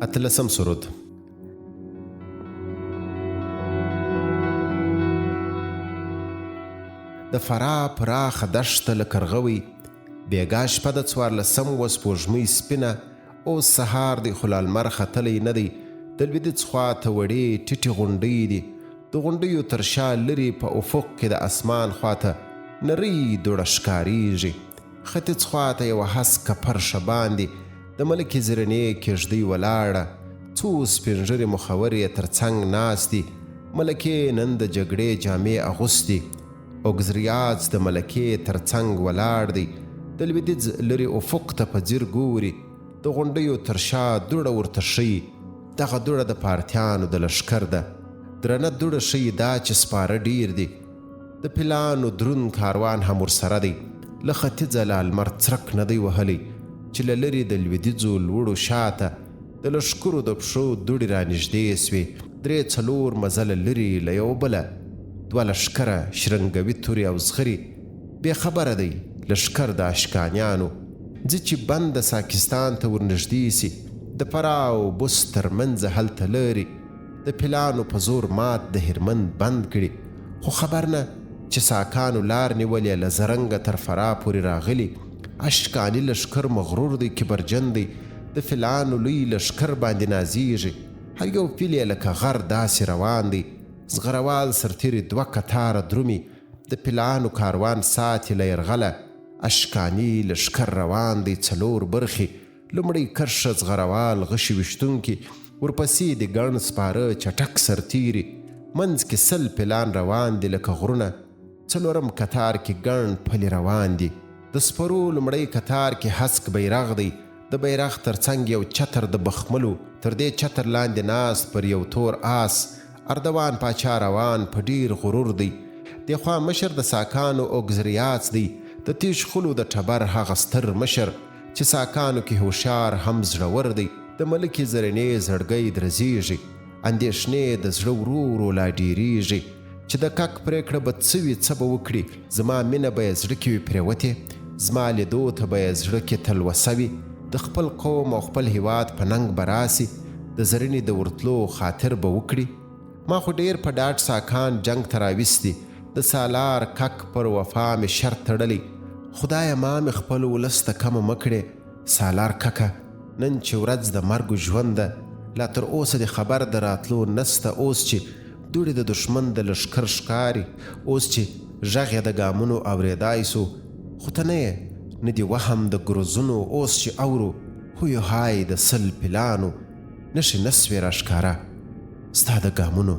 اتلسم سرود. د فرا پراخه دشته له کرغوي بیګا شپه د 14 و سپوږمۍ سپینه، اوس سهار دی خو لا لمر ختلی نه دی. د لویدیځ خواته وړې ټیټې غونډۍ دي، د غونډیو تر شا لرې په افق کې د اسمان خواته نرۍ دوړه ښکارېږي. ختیځ خواته یوه هسکه پرشه باندې د ملکې زرینې کېږدۍ ولاړه، څو سپین ږیرې مخورې تر څنګ ناست دي. ملکې نن د جګړې جامې اغوستې، اوګزریاز د ملکې تر څنګ ولاړ دی. د لویدیځ لرې افق ته په ځیر ګوري، د غونډیو تر شا دوړه ورته ښیي. دغه دوړه د پارتیانو د لښکر ده. درنه دوړه ښیي دا چې سپاره ډیر دي، د پیلانو دروند کاروان هم ورسره دی. له ختیځه لا لمر څرک نه دی وهلی چې له لرې د لویدیځو لوړو شاته د لښکرو د پښو دوړې رانږدې سوې. 3-4 مزله لرې له یو بله 2 لښکره شرنګوي تورې او زغرې. بې خبره دی لښکر د اشکانیانو، ځي چې بند د ساکستان ته ورنږدې سي. د فرا او بست تر منځه هلته لري د پیلانو په زور مات د هرمند بند کړي. خو خبر نه چې ساکانو لار نیولې له زرنګه تر فرا پورې راغلي. اشکاني لښکر مغرور دی، کبرجن دی، د فیلانو لوی لښکر باندې نازیږي. هر یو فیل یې لکه غر داسې روان دی. زغروال سرتیري 2 کتاره درومي، د پیلانو کاروان ساتي له یرغله. اشکاني لښکر روان دی 4 برخې، لومړی کرښه زغروال غشي ویشتونکي، ورپسې د ګڼ سپاره چټک سرتیري، منځ کې 100 پیلان روان دي لکه غرونه، 4م کتار کې ګڼ پلي روان دي. د سپرو لومړی کتار کې هسک بیرغ دی، د بیرغ تر څنګ یو چتر د بخملو، تر دې چتر لاندې ناست پر یو تور آس اردوان پاچا روان په ډیر غرور دی. دخوا مشر د ساکانو اوګزریاز دی، د تیش خلو د ټبر هغه ستر مشر چې ساکانو کې هوښیار هم زړور دی. د ملکې زرینې زړګۍ درزیږي، اندېښنې د زړه ورو ورو لا ډیریږي چې د کک پرېکړه به څه وي څه به وکړي. زما مینه به یې زړه کې وي پرېوتې، زما لیدو ته به یې زړه کې تلوسه وي. د خپل قوم او خپل هیواد په ننګ به راسي، د زرینې د ورتلو خاطر به وکړي. ما خو ډیر په ډاډ ساکان جنگ ته راویستي، د سالار کک پر وفا مې شرط تړلی. خدایه ما مې خپل ولس ته کمه مه کړې. سالار ککه نن چې ورځ د مرګ ژوند ده، لا تر اوسه د خبر د راتلو نسته. اوس چې دوړې د دشمن د لښکر ښکاري، اوس چې غږ یې د ګامونو اورېدای سو، خو ته نه یې نه دي وهم د ګروزونو. اوس چې اورو هوی های د 100 پیلانو، نشي نسوې راښکاره ستا د ګامونو.